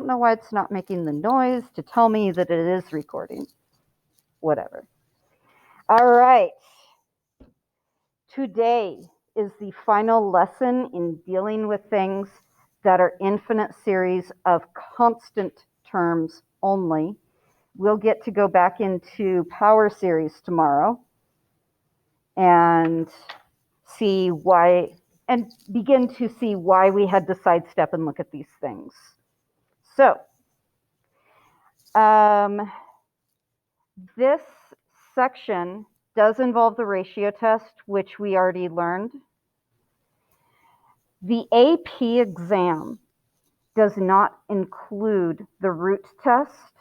don't know why it's not making the noise to tell me that it is recording. Whatever. All right. Today is the final lesson in dealing with things that are infinite series of constant terms only. We'll get to go back into power series tomorrow and see why, and begin to see why we had to sidestep and look at these things. So, this section does involve the ratio test, which we already learned. The AP exam does not include the root test,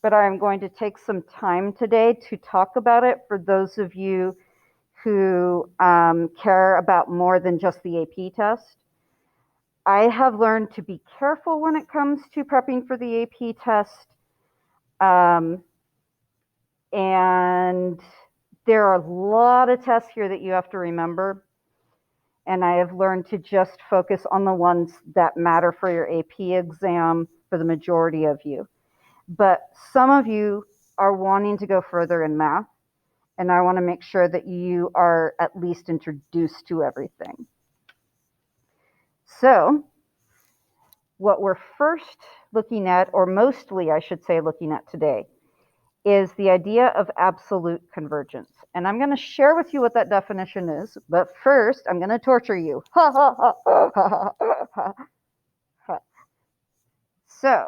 but I'm going to take some time today to talk about it for those of you who care about more than just the AP test. I have learned to be careful when it comes to prepping for the AP test. And there are a lot of tests here that you have to remember. And I have learned to just focus on the ones that matter for your AP exam for the majority of you. But some of you are wanting to go further in math, and I want to make sure that you are at least introduced to everything. So, what we're first looking at, or mostly I should say looking at today, is the idea of absolute convergence. And I'm going to share with you what that definition is, but first I'm going to torture you. So,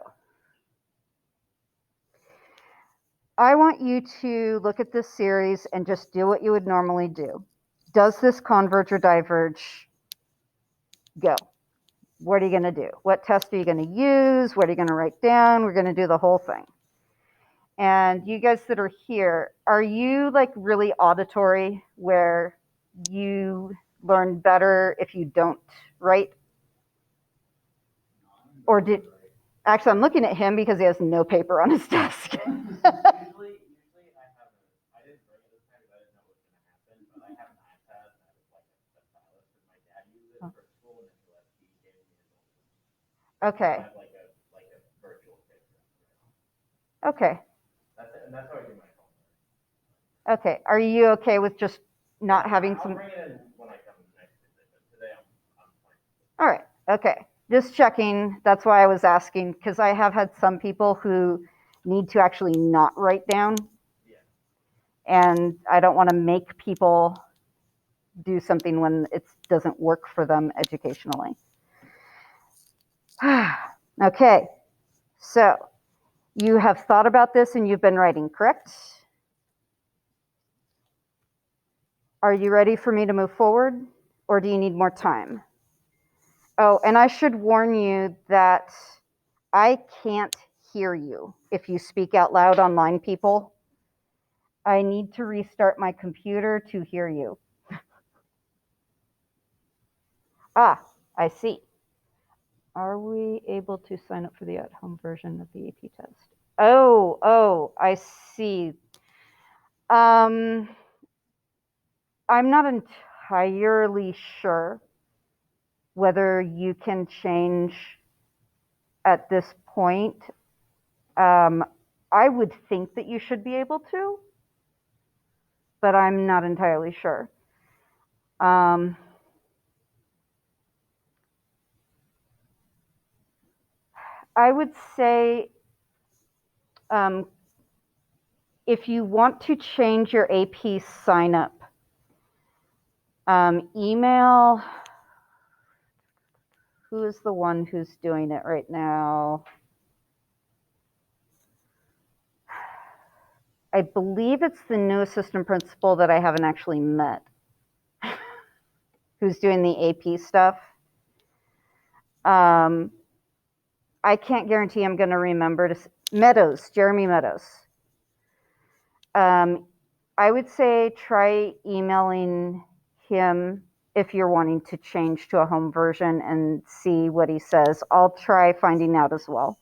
I want you to look at this series and just do what you would normally do. Does this converge or diverge? Go. What are you going to do? What test are you going to use? What are you going to write down? We're going to do the whole thing. And you guys that are here, are you like really auditory where you learn better if you don't write? Or did, actually I'm looking at him because he has no paper on his desk. Usually I didn't bring it this time because I didn't know what was going to happen, but I have an iPad and I have like a stylus because my dad used it for school and then he gave me his old. Okay. I have like a virtual picture. Okay. And that's how I do my homework. Okay. Are you okay with just not having some? I'll bring it in when I come next visit, but today I'm fine. All right. Okay. Just checking. That's why I was asking, because I have had some people who need to actually not write down. Yeah. And I don't want to make people do something when it doesn't work for them educationally. Okay. So you have thought about this and you've been writing, correct? Are you ready for me to move forward, or do you need more time? Oh, and I should warn you that I can't hear you if you speak out loud online, people. I need to restart my computer to hear you. Ah, I see. Are we able to sign up for the at-home version of the AP test? Oh, I see. I'm not entirely sure whether you can change at this point. I would think that you should be able to, but I'm not entirely sure. I would say if you want to change your AP sign up, email, who is the one who's doing it right now? I believe it's the new assistant principal that I haven't actually met, who's doing the AP stuff. I can't guarantee I'm going to remember to, Meadows, Jeremy Meadows. I would say try emailing him if you're wanting to change to a home version and see what he says. I'll try finding out as well.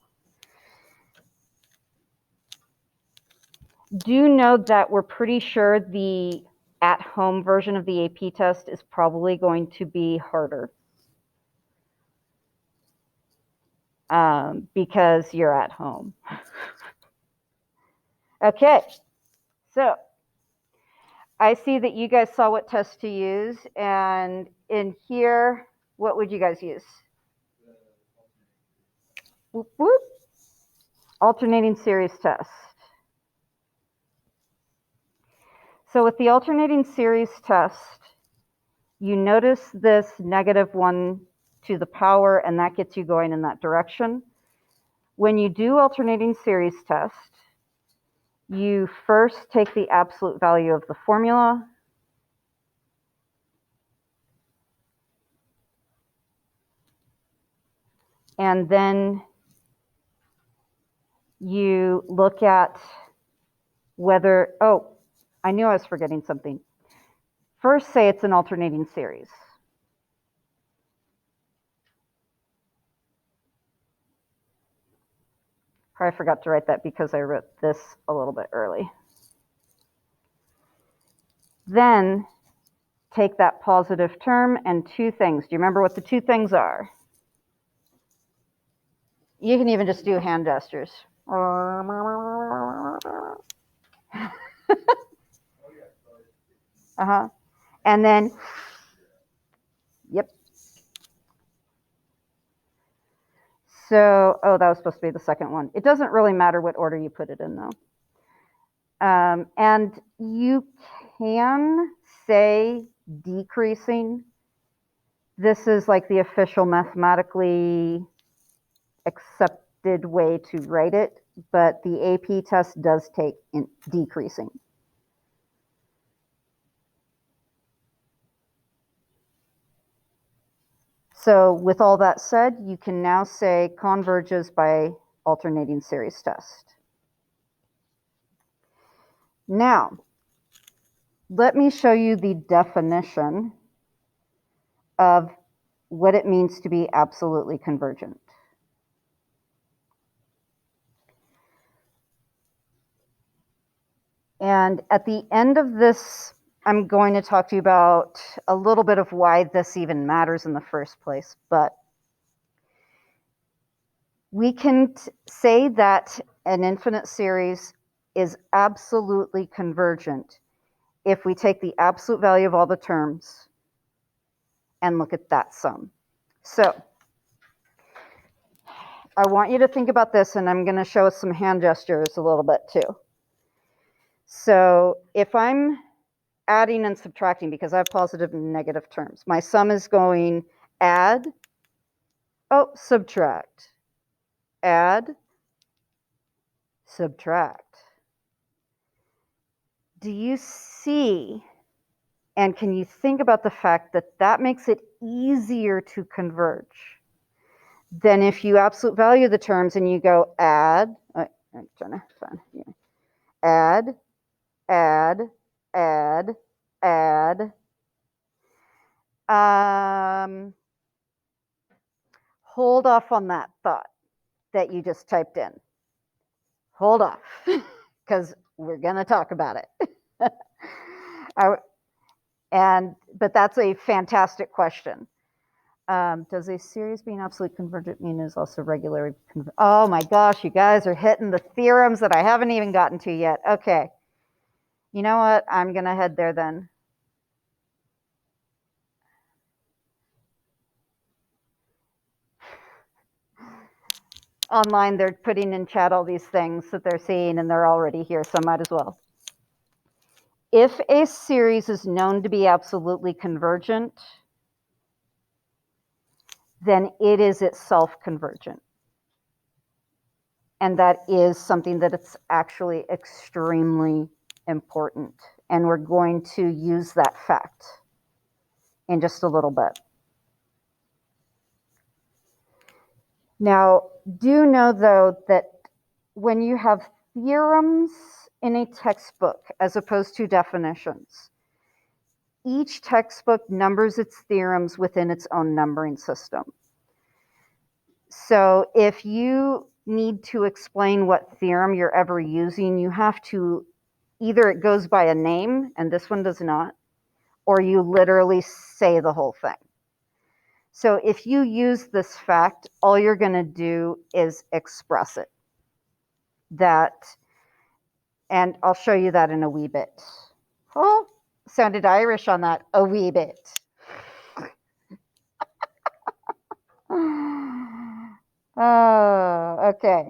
Do know that we're pretty sure the at-home version of the AP test is probably going to be harder. because you're at home. Okay, so I see that you guys saw what test to use, and in here, what would you guys use? Whoop, whoop. Alternating series test. So with the alternating series test, you notice this -1 to the power, and that gets you going in that direction. When you do alternating series test, you first take the absolute value of the formula, and then you look at whether, oh, I knew I was forgetting something. First, say it's an alternating series. Probably forgot to write that because I wrote this a little bit early. Then take that positive term and two things. Do you remember what the two things are? You can even just do hand gestures. And then, yep. So, oh, that was supposed to be the second one. It doesn't really matter what order you put it in, though. And you can say decreasing. This is like the official mathematically accepted way to write it, but the AP test does take in decreasing. So with all that said, you can now say converges by alternating series test. Now, let me show you the definition of what it means to be absolutely convergent. And at the end of this, I'm going to talk to you about a little bit of why this even matters in the first place. But we can say that an infinite series is absolutely convergent if we take the absolute value of all the terms and look at that sum. So I want you to think about this, and I'm going to show us some hand gestures a little bit too. So if I'm adding and subtracting, because I have positive and negative terms, my sum is going add, oh, subtract, add, subtract. Do you see, and can you think about the fact that that makes it easier to converge than if you absolute value the terms and you go add, I'm trying to find here, add, add, add, add. Hold off on that thought that you just typed in. Hold off, because we're going to talk about it. But that's a fantastic question. Does a series being absolutely convergent mean is also regularly convergent? Oh my gosh, you guys are hitting the theorems that I haven't even gotten to yet. Okay. You know what? I'm going to head there then. Online, they're putting in chat all these things that they're seeing, and they're already here, so I might as well. If a series is known to be absolutely convergent, then it is itself convergent. And that is something that it's actually extremely important. And we're going to use that fact in just a little bit. Now, do know, though, that when you have theorems in a textbook as opposed to definitions, each textbook numbers its theorems within its own numbering system. So if you need to explain what theorem you're ever using, you have to, either it goes by a name, and this one does not, or you literally say the whole thing. So if you use this fact, all you're going to do is express it. And I'll show you that in a wee bit. Oh, sounded Irish on that, a wee bit. Oh, okay.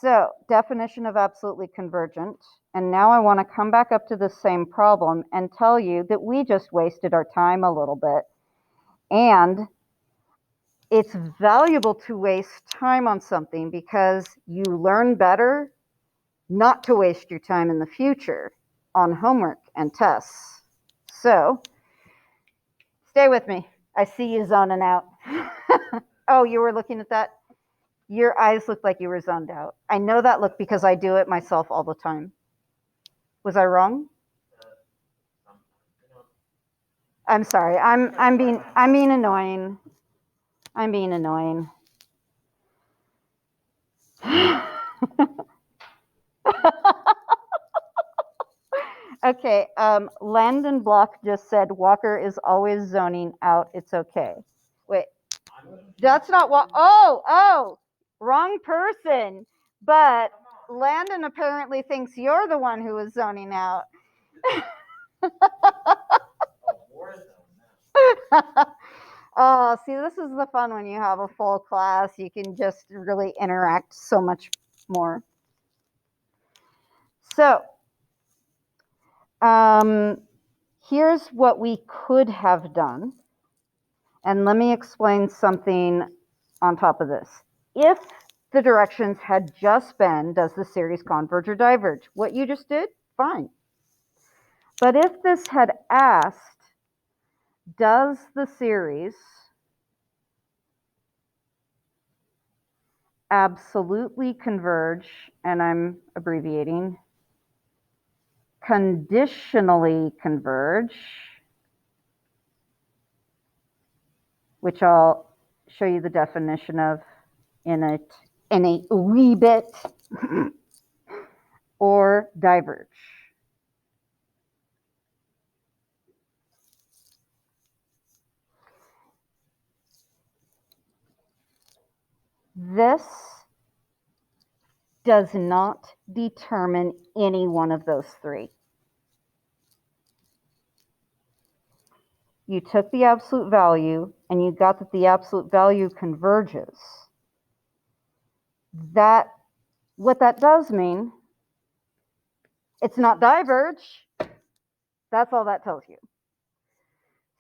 So, definition of absolutely convergent. And now I want to come back up to the same problem and tell you that we just wasted our time a little bit. And it's valuable to waste time on something because you learn better not to waste your time in the future on homework and tests. So, stay with me. I see you zoning out. Oh, you were looking at that? Your eyes looked like you were zoned out. I know that look because I do it myself all the time. Was I wrong? I'm sorry. I'm being annoying. I'm being annoying. Okay. Landon Block just said Walker is always zoning out. It's okay. Wait. That's not what. Oh, wrong person. But Landon apparently thinks you're the one who is zoning out. Oh, see, this is the fun when you have a full class. You can just really interact so much more. So, here's what we could have done. And let me explain something on top of this. If the directions had just been, does the series converge or diverge? What you just did, fine. But if this had asked, does the series absolutely converge, and I'm abbreviating, conditionally converge, which I'll show you the definition of in a wee bit, or diverge. This does not determine any one of those three. You took the absolute value and you got that the absolute value converges. What that does mean, it's not diverge. That's all that tells you.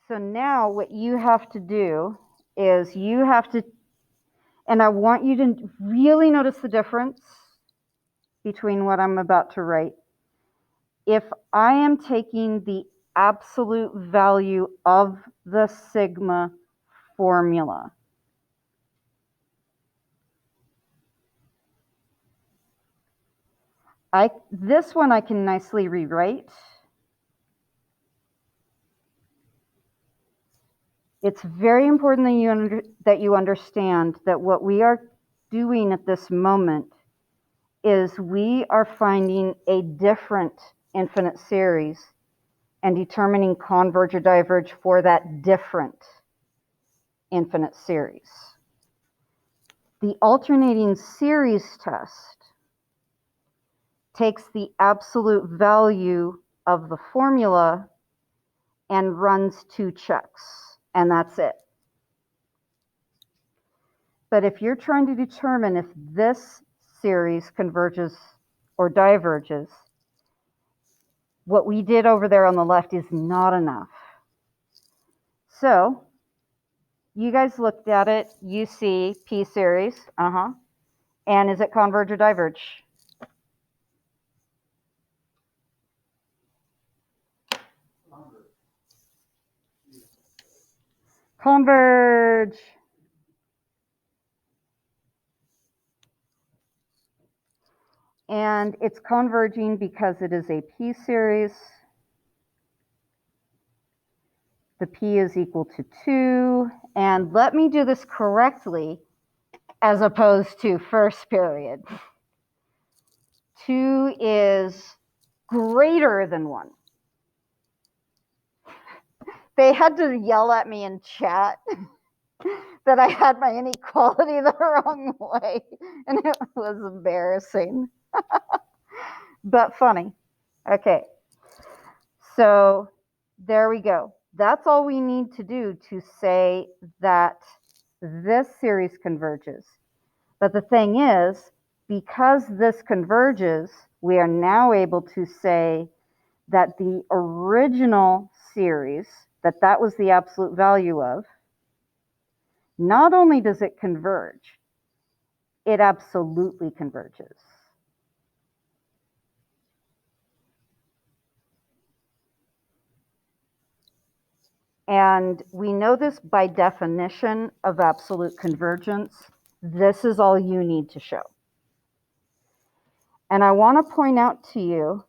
So now what you have to do is you have to, and I want you to really notice the difference between what I'm about to write. If I am taking the absolute value of the sigma formula, this one I can nicely rewrite. It's very important that you understand that what we are doing at this moment is we are finding a different infinite series and determining converge or diverge for that different infinite series. The alternating series test takes the absolute value of the formula and runs 2 checks, and that's it. But if you're trying to determine if this series converges or diverges, what we did over there on the left is not enough. So you guys looked at it, you see P series, and is it converge or diverge? Converge. And it's converging because it is a P series. The P is equal to 2. And let me do this correctly as opposed to first period. 2 is greater than 1. They had to yell at me in chat that I had my inequality the wrong way, and it was embarrassing, but funny. Okay, so there we go. That's all we need to do to say that this series converges. But the thing is, because this converges, we are now able to say that the original series, that was the absolute value of, not only does it converge, it absolutely converges. And we know this by definition of absolute convergence. This is all you need to show. And I want to point out to you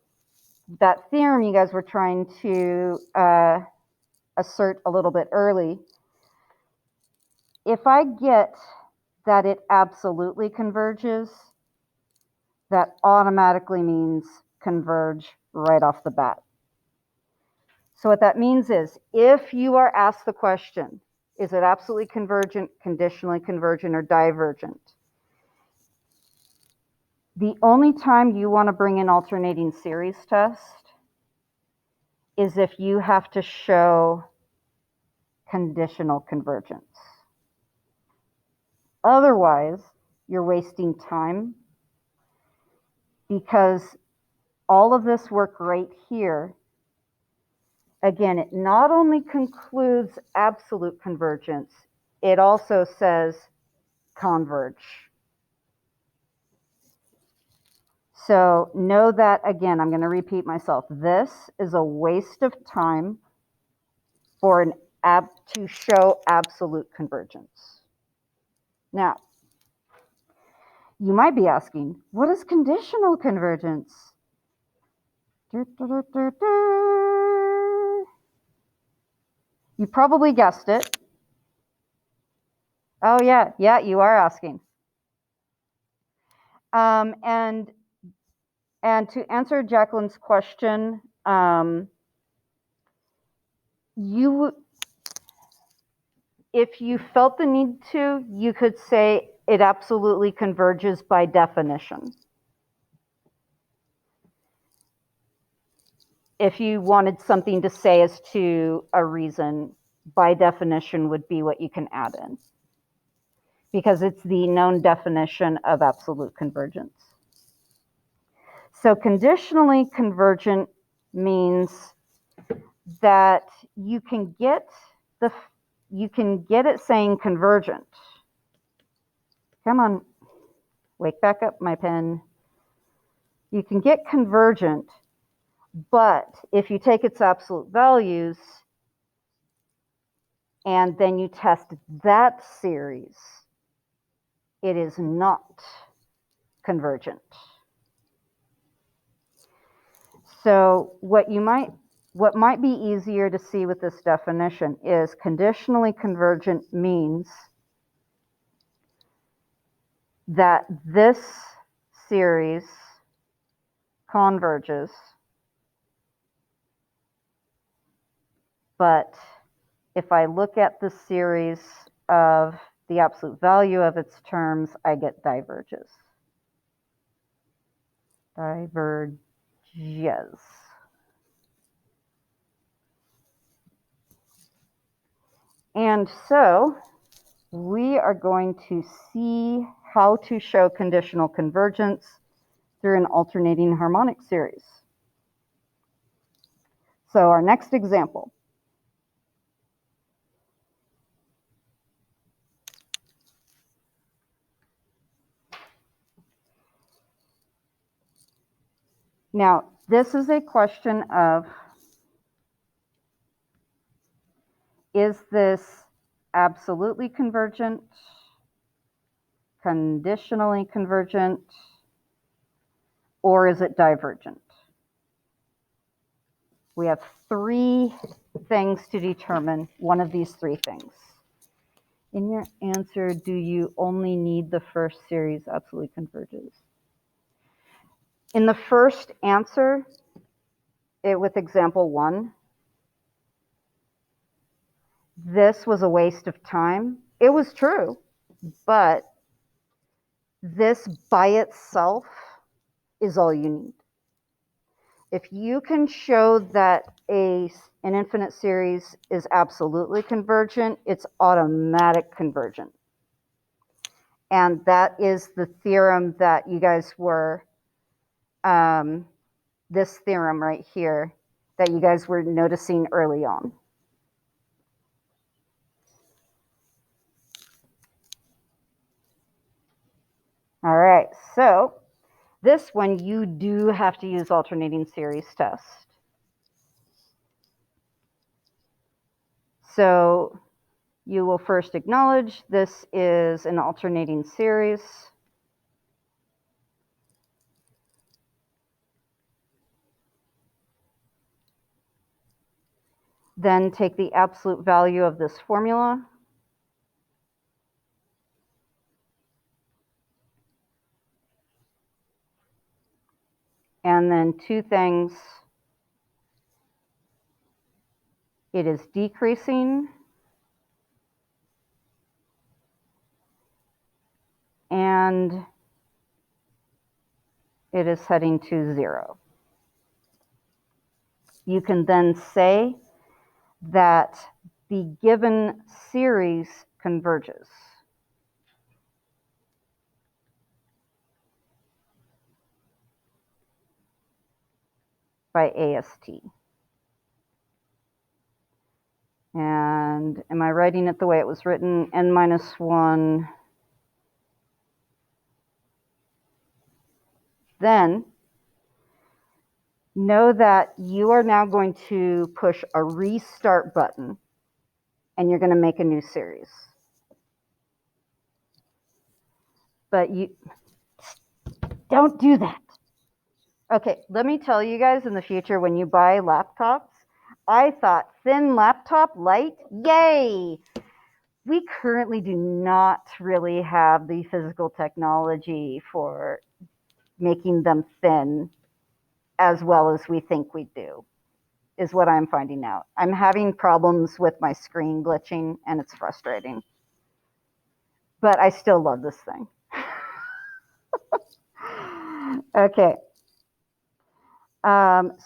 that theorem you guys were trying to assert a little bit early. If I get that it absolutely converges, that automatically means converge right off the bat. So what that means is, if you are asked the question, is it absolutely convergent, conditionally convergent, or divergent? The only time you want to bring in alternating series test is if you have to show conditional convergence. Otherwise, you're wasting time, because all of this work right here, again, it not only concludes absolute convergence, it also says converge. So know that, again, I'm going to repeat myself. This is a waste of time for to show absolute convergence. Now, you might be asking, what is conditional convergence? You probably guessed it. Oh yeah, you are asking. And to answer Jacqueline's question, if you felt the need to, you could say it absolutely converges by definition. If you wanted something to say as to a reason, by definition would be what you can add in, because it's the known definition of absolute convergence. So conditionally convergent means that you can get it saying convergent. Come on, wake back up, my pen. You can get convergent, but if you take its absolute values and then you test that series, it is not convergent. So what might be easier to see with this definition is conditionally convergent means that this series converges, but if I look at the series of the absolute value of its terms, I get diverges. Diverges. And so we are going to see how to show conditional convergence through an alternating harmonic series. So our next example. Now, this is a question of, is this absolutely convergent, conditionally convergent, or is it divergent? We have three things to determine one of these three things. In your answer, do you only need the first series absolutely converges? In the first answer, with example 1, this was a waste of time. It was true, but this by itself is all you need. If you can show that an infinite series is absolutely convergent, it's automatic convergent. And that is the theorem that you guys were, this theorem right here, that you guys were noticing early on. All right, so this one you do have to use alternating series test. So you will first acknowledge this is an alternating series. Then take the absolute value of this formula. And then two things. It is decreasing and it is heading to 0. You can then say that the given series converges. By AST. And am I writing it the way it was written? N minus 1. Then know that you are now going to push a restart button and you're going to make a new series. But you don't do that. Okay, let me tell you guys, in the future when you buy laptops, I thought thin laptop, light, yay! We currently do not really have the physical technology for making them thin as well as we think we do, is what I'm finding out. I'm having problems with my screen glitching and it's frustrating. But I still love this thing. Okay.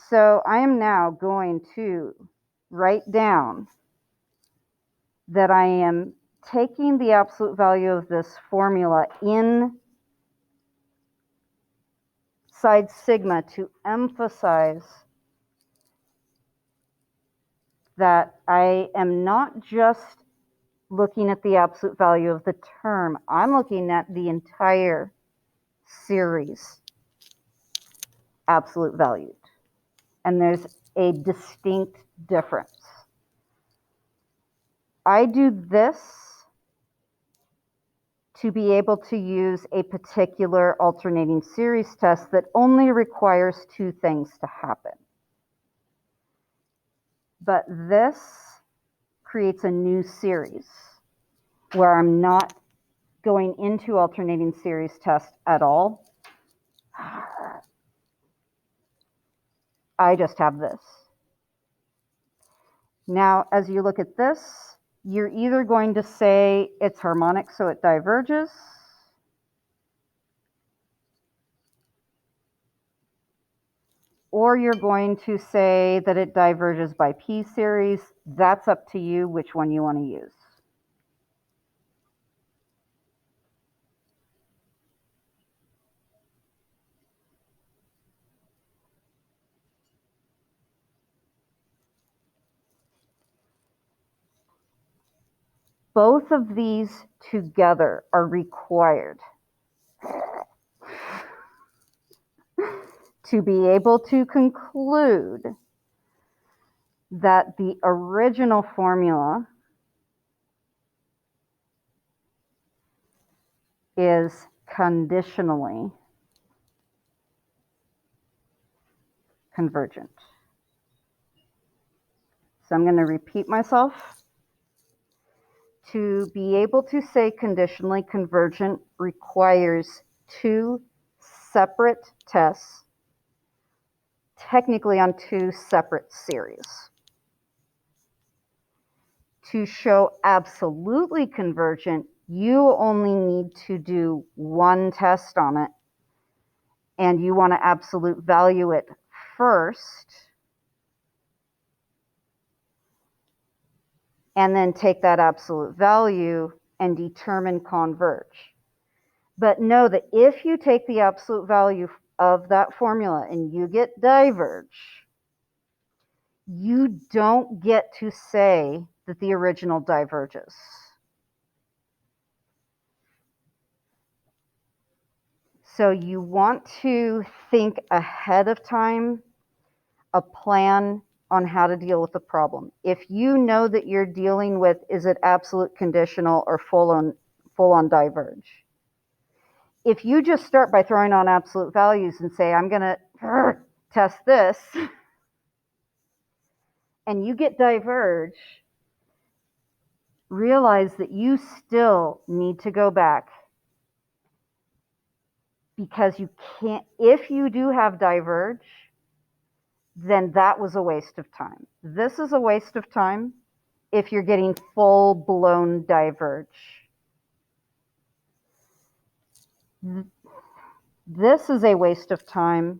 So I am now going to write down that I am taking the absolute value of this formula inside sigma to emphasize that I am not just looking at the absolute value of the term. I'm looking at the entire series absolute valued. And there's a distinct difference. I do this to be able to use a particular alternating series test that only requires two things to happen. But this creates a new series where I'm not going into alternating series test at all. I just have this. Now, as you look at this, you're either going to say it's harmonic, so it diverges, or you're going to say that it diverges by P series. That's up to you which one you want to use. Both of these together are required to be able to conclude that the original formula is conditionally convergent. So I'm going to repeat myself. To be able to say conditionally convergent requires two separate tests, technically on two separate series. to show absolutely convergent, you only need to do one test on it, and you want to absolute value it first, and then take that absolute value and determine converge. But know that if you take the absolute value of that formula and you get diverge, you don't get to say that the original diverges. So you want to think ahead of time, a plan on how to deal with the problem. If you know that you're dealing with, is it absolute conditional or full on diverge? If you just start by throwing on absolute values and say, I'm going to test this, and you get diverge, realize that you still need to go back, because you can't, if you do have diverge, then that was a waste of time. This is a waste of time if you're getting full-blown diverge. This is a waste of time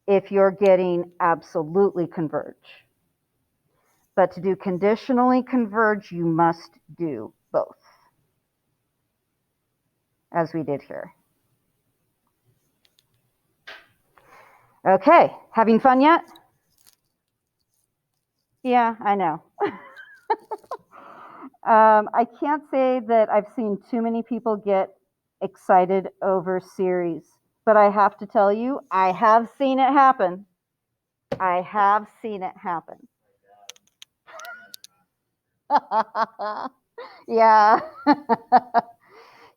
if you're getting absolutely converge. But to do conditionally converge, you must do both, as we did here. Okay, having fun yet? Yeah, I know. I can't say that I've seen too many people get excited over series, but I have to tell you, I have seen it happen. I have seen it happen. Yeah.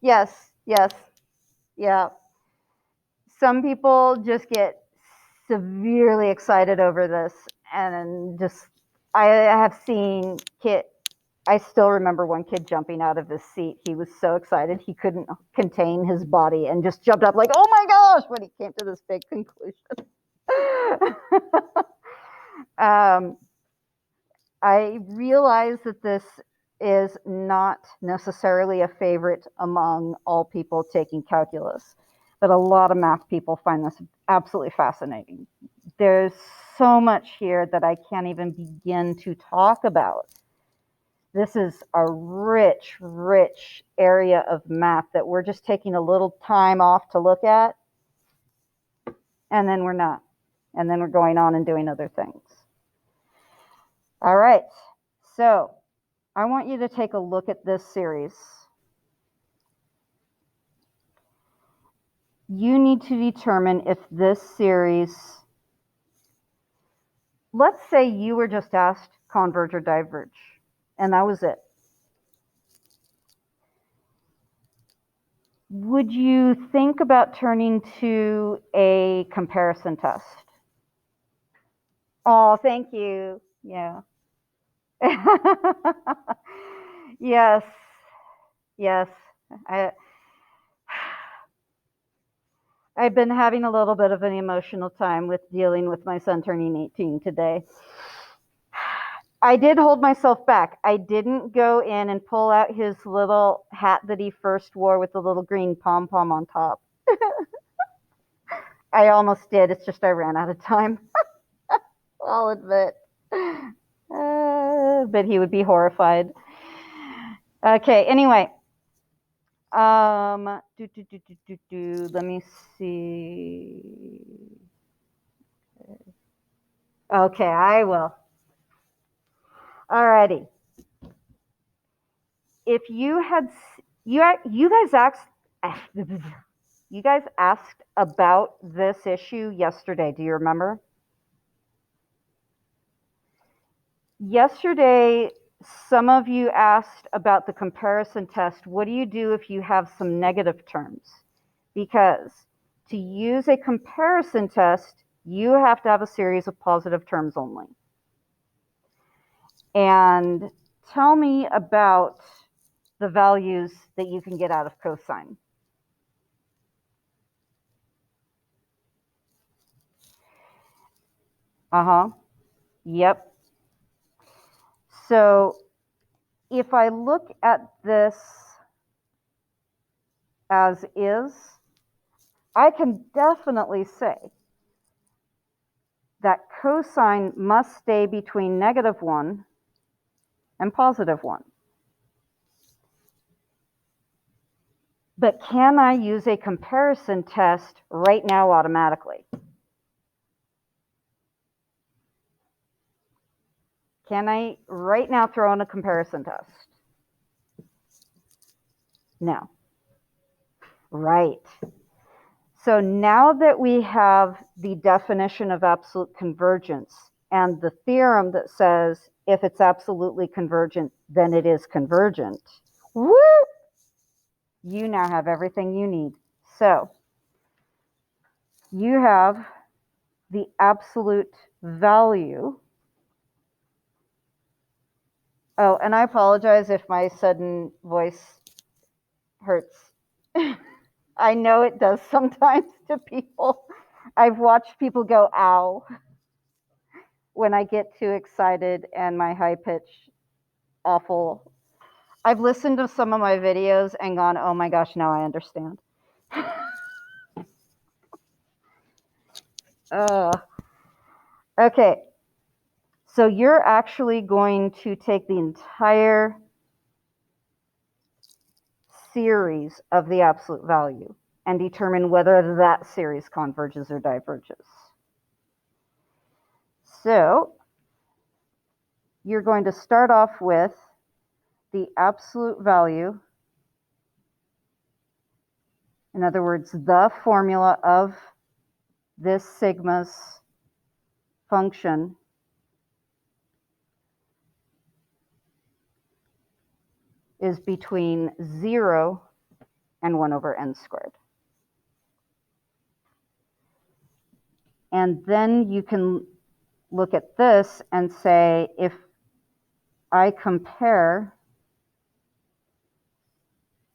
Yes, yes, yeah. Some people just get severely excited over this, and just, I have seen I still remember one kid jumping out of his seat. He was so excited he couldn't contain his body and just jumped up like, oh my gosh, when he came to this big conclusion. I realize that this is not necessarily a favorite among all people taking calculus, but a lot of math people find this absolutely fascinating. There's so much here that I can't even begin to talk about. This is a rich, rich area of math that we're just taking a little time off to look at, and then we're not. And then we're going on and doing other things. All right, so I want you to take a look at this series. You need to determine if this series, let's say you were just asked converge or diverge, and that was it. Would you think about turning to a comparison test? Oh, thank you. Yeah. Yes. Yes. I've been having a little bit of an emotional time with dealing with my son turning 18 today. I did hold myself back. I didn't go in and pull out his little hat that he first wore with the little green pom-pom on top. I almost did. It's just I ran out of time. I'll admit. But he would be horrified. Okay, anyway. Let me see. Okay, I will. Alrighty. If you had, you guys asked about this issue yesterday. Do you remember? Yesterday, some of you asked about the comparison test. What do you do if you have some negative terms? Because to use a comparison test, you have to have a series of positive terms only. And tell me about the values that you can get out of cosine. Uh-huh. Yep. So if I look at this as is, I can definitely say that cosine must stay between -1 and +1. But can I use a comparison test right now automatically? Can I right now throw in a comparison test? No. Right. So now that we have the definition of absolute convergence and the theorem that says if it's absolutely convergent, then it is convergent, woo! You now have everything you need. So you have the absolute value. Oh, and I apologize if my sudden voice hurts. I know it does sometimes to people. I've watched people go, ow, when I get too excited and my high pitch, awful. I've listened to some of my videos and gone, oh my gosh, now I understand. Okay, so you're actually going to take the entire series of the absolute value and determine whether that series converges or diverges. So you're going to start off with the absolute value, in other words, the formula of this sigma's function is between 0 and 1 over n squared. And then you can look at this and say, if I compare,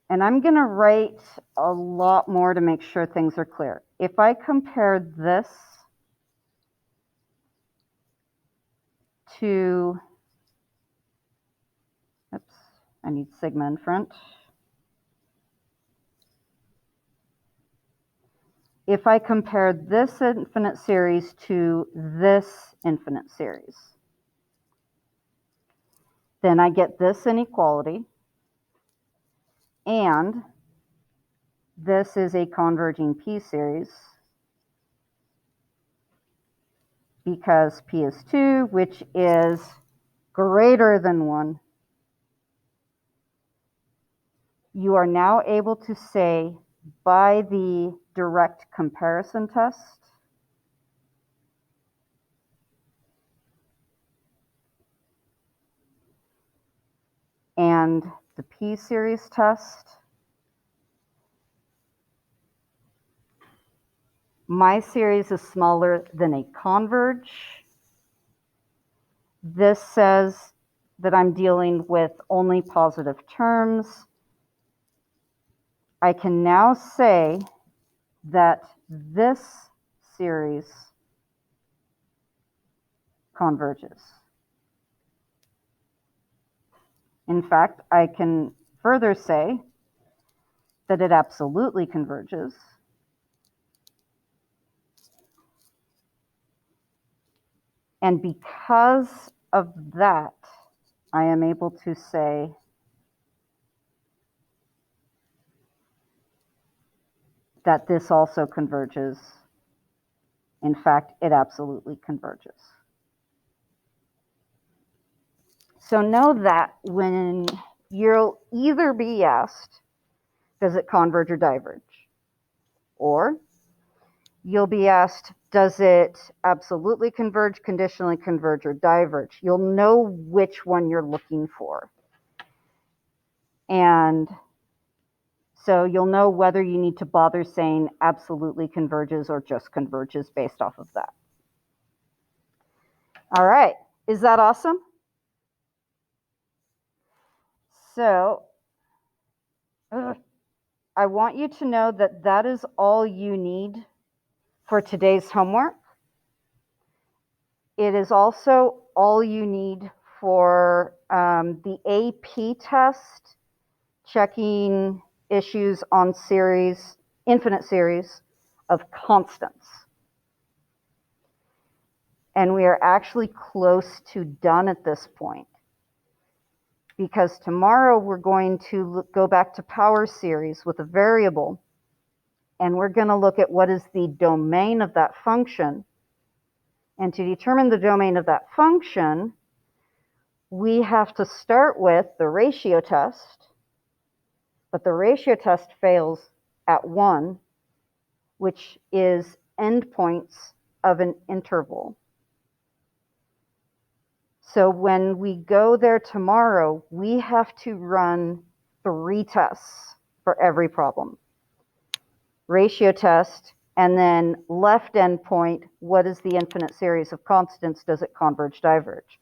and I'm going to write a lot more to make sure things are clear. If I compare this to, oops, I need sigma in front. If I compare this infinite series to this infinite series, then I get this inequality, and this is a converging p-series because p is 2, which is greater than 1. You are now able to say by the direct comparison test and the p-series test, my series is smaller than a converge. This says that I'm dealing with only positive terms. I can now say that this series converges. In fact, I can further say that it absolutely converges. And because of that, I am able to say that this also converges. In fact, it absolutely converges. So know that when you'll either be asked, does it converge or diverge? Or you'll be asked, does it absolutely converge, conditionally converge, or diverge? You'll know which one you're looking for. And so you'll know whether you need to bother saying absolutely converges or just converges based off of that. All right, is that awesome? So I want you to know that that is all you need for today's homework. It is also all you need for the AP test, checking issues on series, infinite series of constants. And we are actually close to done at this point, because tomorrow we're going to go back to power series with a variable, and we're going to look at what is the domain of that function. And to determine the domain of that function, we have to start with the ratio test, but the ratio test fails at 1, which is endpoints of an interval. So when we go there tomorrow, we have to run 3 tests for every problem. Ratio test, and then left endpoint, what is the infinite series of constants? Does it converge, diverge?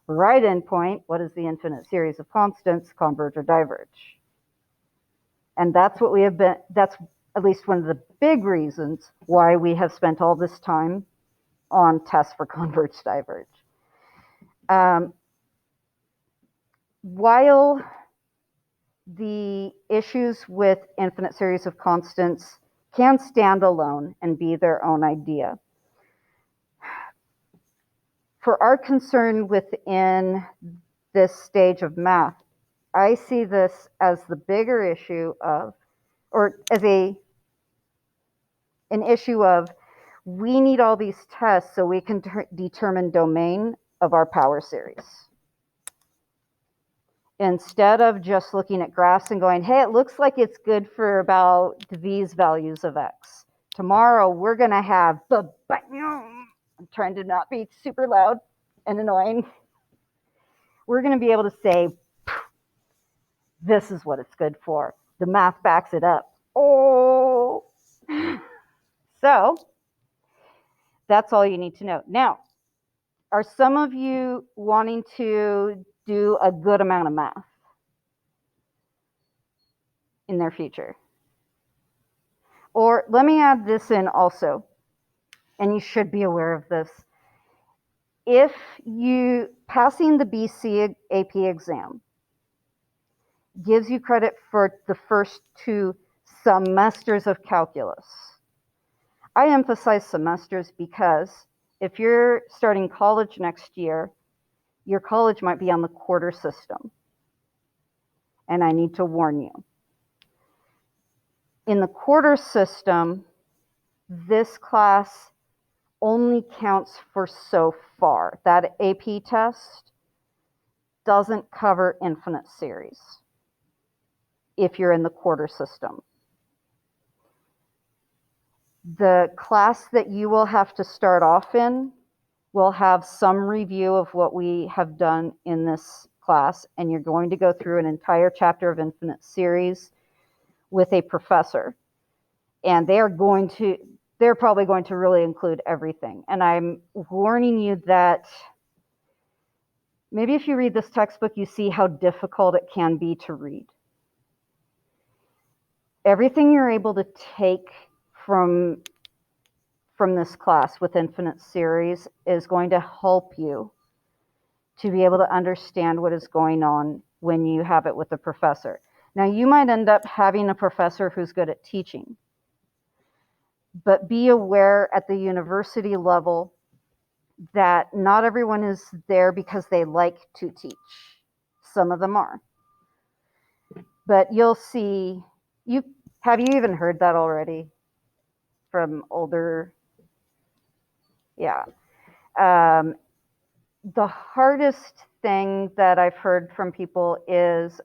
Right endpoint, what is the infinite series of constants? Converge or diverge? And that's what we have been, that's at least one of the big reasons why we have spent all this time on tests for converge, diverge. While the issues with infinite series of constants can stand alone and be their own idea, for our concern within this stage of math, I see this as the bigger issue of, or as an issue of, we need all these tests so we can determine domain of our power series. Instead of just looking at graphs and going, hey, it looks like it's good for about these values of x. Tomorrow, we're going to have, I'm trying to not be super loud and annoying. We're going to be able to say, this is what it's good for. The math backs it up. Oh. So that's all you need to know. Now, are some of you wanting to do a good amount of math in their future? Or let me add this in also, and you should be aware of this. If you passing the BC AP exam gives you credit for the first 2 semesters of calculus. I emphasize semesters because if you're starting college next year, your college might be on the quarter system. And I need to warn you. In the quarter system, this class only counts for so far. That AP test doesn't cover infinite series if you're in the quarter system. The class that you will have to start off in will have some review of what we have done in this class, and you're going to go through an entire chapter of infinite series with a professor. And they're probably going to really include everything. And I'm warning you that maybe if you read this textbook, you see how difficult it can be to read. Everything you're able to take from this class with infinite series is going to help you to be able to understand what is going on when you have it with a professor. Now, you might end up having a professor who's good at teaching, but be aware at the university level that not everyone is there because they like to teach. Some of them are. But you'll see, have you even heard that already from older? Yeah. The hardest thing that I've heard from people is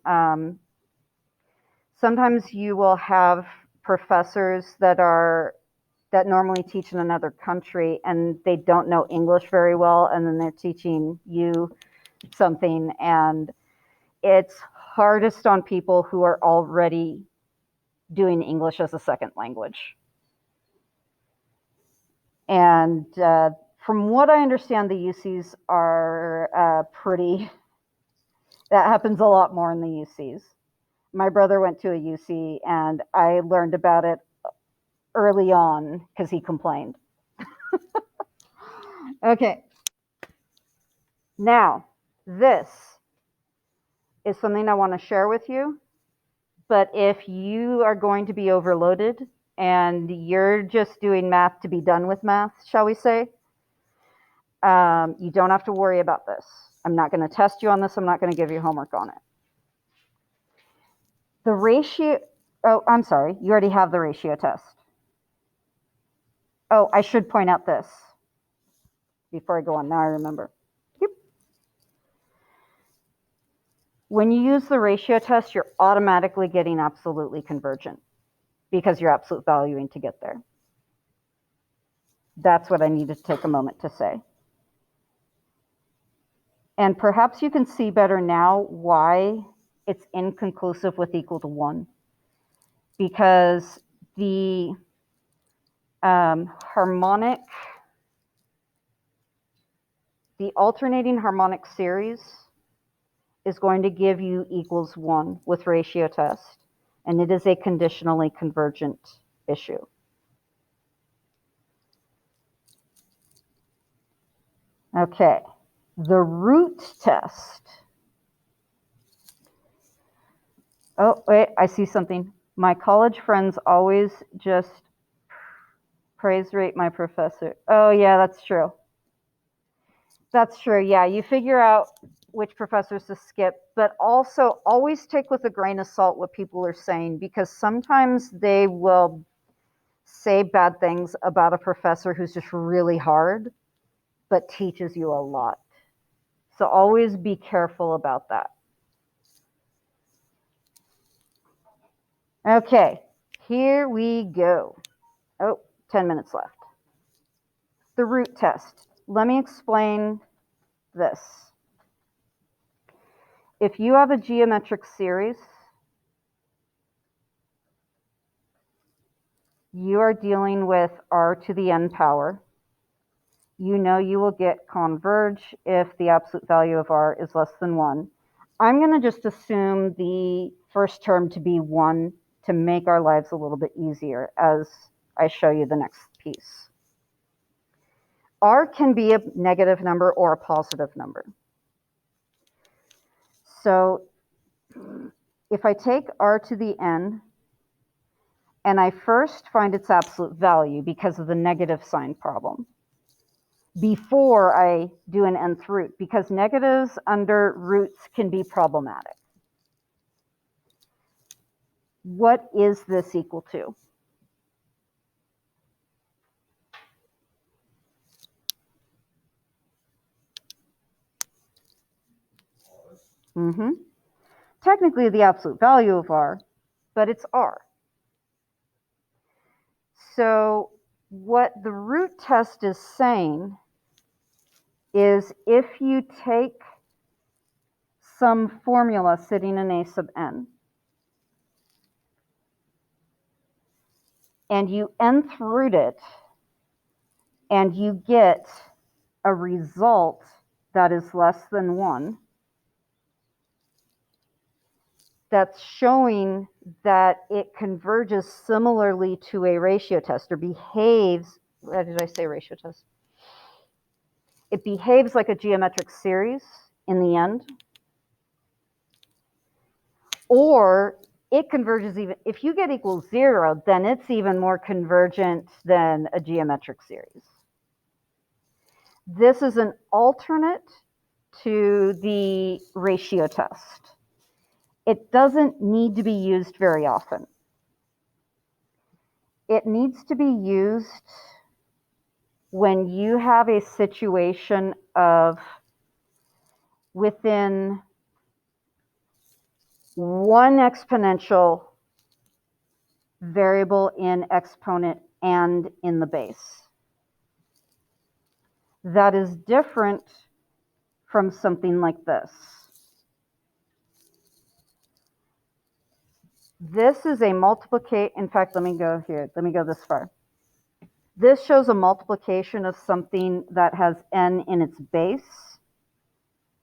sometimes you will have professors that normally teach in another country and they don't know English very well, and then they're teaching you something, and it's hardest on people who are already doing English as a second language. And from what I understand, the UCs are that happens a lot more in the UCs. My brother went to a UC and I learned about it early on because he complained. Okay. Now, this is something I want to share with you. But if you are going to be overloaded and you're just doing math to be done with math, shall we say, you don't have to worry about this. I'm not going to test you on this. I'm not going to give you homework on it. The ratio, oh, I'm sorry, you already have the ratio test. Oh, I should point out this before I go on. Now I remember. Yep. When you use the ratio test, you're automatically getting absolutely convergent because you're absolute valuing to get there. That's what I need to take a moment to say. And perhaps you can see better now why it's inconclusive with equal to 1. Because the alternating harmonic series is going to give you equals 1 with ratio test, and it is a conditionally convergent issue. Okay, the root test. Oh, wait, I see something. My college friends always just praise rate my professor. Oh, yeah, that's true. That's true. Yeah, you figure out which professors to skip, but also always take with a grain of salt what people are saying, because sometimes they will say bad things about a professor who's just really hard, but teaches you a lot. So always be careful about that. Okay, here we go. Oh, 10 minutes left. The root test. Let me explain this. If you have a geometric series, you are dealing with r to the n power. You know you will get converge if the absolute value of r is less than 1. I'm going to just assume the first term to be 1 to make our lives a little bit easier as I show you the next piece. R can be a negative number or a positive number. So if I take r to the n, and I first find its absolute value because of the negative sign problem, before I do an nth root, because negatives under roots can be problematic. What is this equal to? Technically the absolute value of r, but it's r. So what the root test is saying is if you take some formula sitting in a sub n, and you nth root it, and you get a result that is less than 1, that's showing that it converges similarly to a ratio test, or behaves, what did I say ratio test? It behaves like a geometric series in the end, or it converges even, if you get equals 0, then it's even more convergent than a geometric series. This is an alternate to the ratio test. It doesn't need to be used very often. It needs to be used when you have a situation of within one exponential variable in exponent and in the base. That is different from something like this. This is a multiplication. In fact, let me go here. Let me go this far. This shows a multiplication of something that has n in its base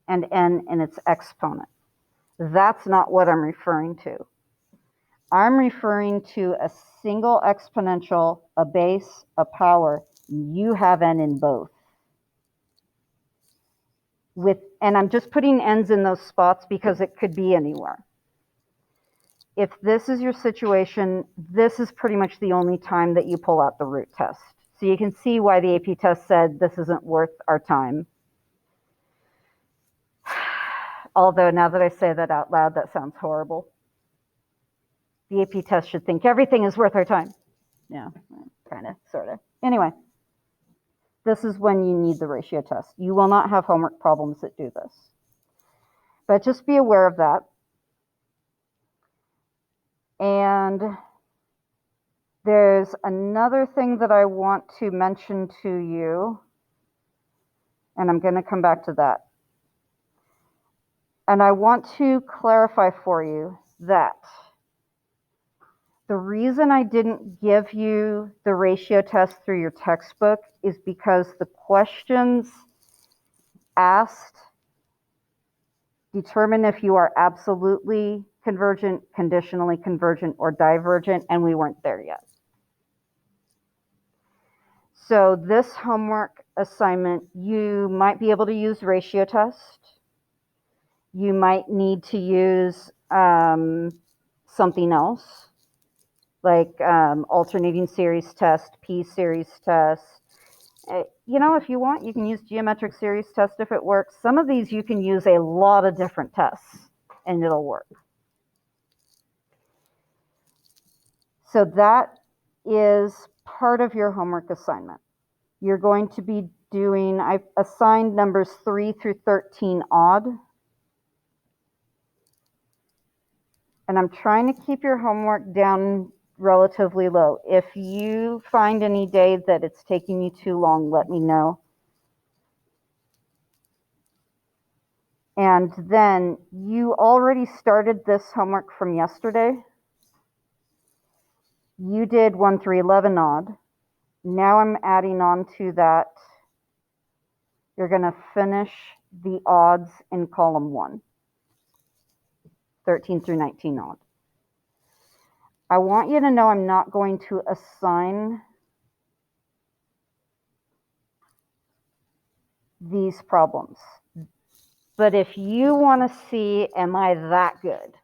and n in its exponent. That's not what I'm referring to. I'm referring to a single exponential, a base, a power. You have n in both. and I'm just putting ends in those spots because it could be anywhere. If this is your situation, this is pretty much the only time that you pull out the root test. So you can see why the AP test said this isn't worth our time. Although now that I say that out loud, that sounds horrible. The AP test should think everything is worth our time. Yeah, kind of, sort of. Anyway, this is when you need the ratio test. You will not have homework problems that do this. But just be aware of that. And there's another thing that I want to mention to you, and I'm going to come back to that. And I want to clarify for you that the reason I didn't give you the ratio test through your textbook is because the questions asked determine if you are absolutely convergent, conditionally convergent, or divergent, and we weren't there yet. So this homework assignment, you might be able to use ratio test. You might need to use something else, like alternating series test, P-series test. You know, if you want, you can use geometric series test if it works. Some of these you can use a lot of different tests and it'll work. So that is part of your homework assignment. You're going to be doing, I've assigned numbers 3 through 13 odd. And I'm trying to keep your homework down relatively low. If you find any day that it's taking you too long, let me know. And then you already started this homework from yesterday. You did 1 through 11 odd. Now I'm adding on to that. You're going to finish the odds in column 1, 13 through 19 odd. I want you to know I'm not going to assign these problems. But if you want to see, am I that good?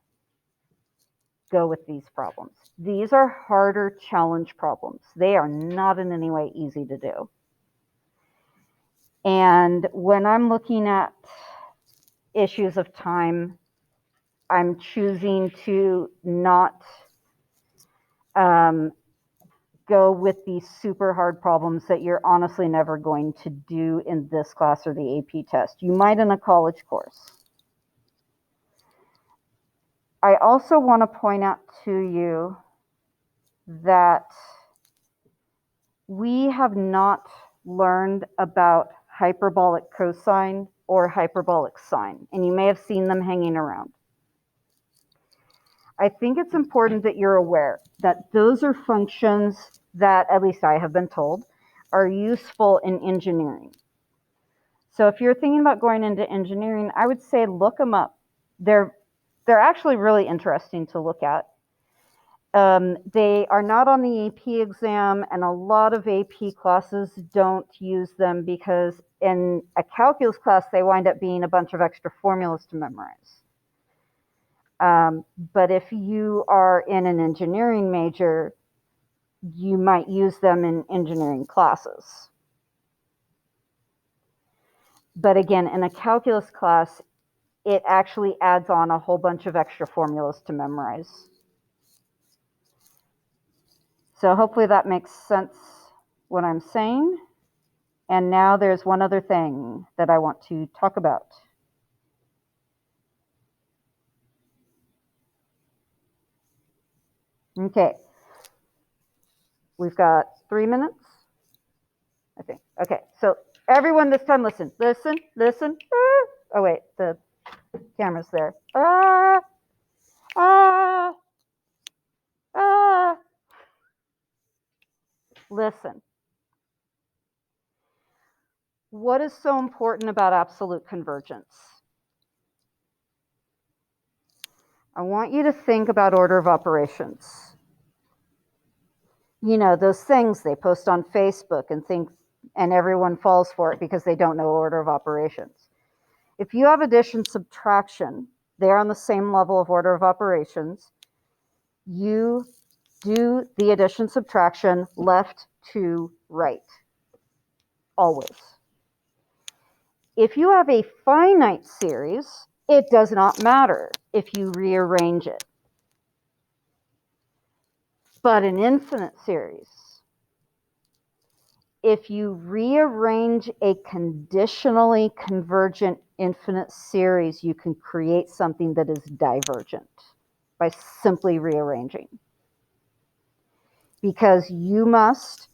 Go with these problems. These are harder challenge problems. They are not in any way easy to do. And when I'm looking at issues of time, I'm choosing to not go with these super hard problems that you're honestly never going to do in this class or the AP test. You might in a college course. I also want to point out to you that we have not learned about hyperbolic cosine or hyperbolic sine, and you may have seen them hanging around. I think it's important that you're aware that those are functions that, at least I have been told, are useful in engineering. So if you're thinking about going into engineering, I would say look them up. They're actually really interesting to look at. They are not on the AP exam, and a lot of AP classes don't use them because in a calculus class, they wind up being a bunch of extra formulas to memorize. But if you are in an engineering major, you might use them in engineering classes. But again, in a calculus class, it actually adds on a whole bunch of extra formulas to memorize. So hopefully that makes sense what I'm saying. And now there's one other thing that I want to talk about. Okay. We've got 3 minutes, I think. Okay, so everyone this time listen. Listen, listen. Ah. Oh, wait, the camera's there. Ah, ah, ah. Listen. What is so important about absolute convergence? I want you to think about order of operations. You know, those things they post on Facebook and everyone falls for it because they don't know order of operations. If you have addition, subtraction, they're on the same level of order of operations. You do the addition, subtraction, left to right, always. If you have a finite series, it does not matter if you rearrange it. But an infinite series, if you rearrange a conditionally convergent infinite series, you can create something that is divergent by simply rearranging. Because you must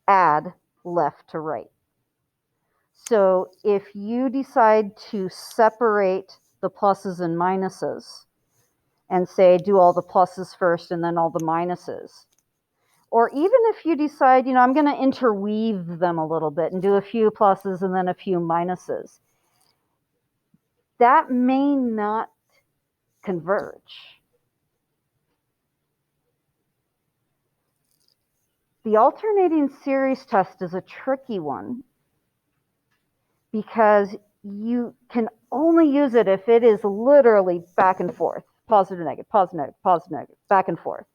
add left to right. So if you decide to separate the pluses and minuses and say do all the pluses first and then all the minuses, or even if you decide, I'm going to interweave them a little bit and do a few pluses and then a few minuses, that may not converge. The alternating series test is a tricky one because you can only use it if it is literally back and forth, positive, negative, back and forth.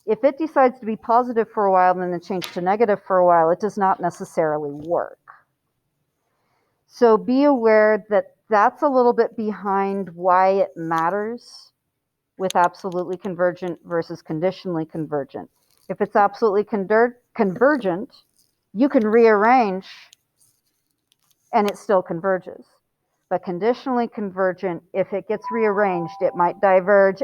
If it decides to be positive for a while and then change to negative for a while, it does not necessarily work. So be aware that that's a little bit behind why it matters with absolutely convergent versus conditionally convergent. If it's absolutely convergent, you can rearrange and it still converges. But conditionally convergent, if it gets rearranged, it might diverge.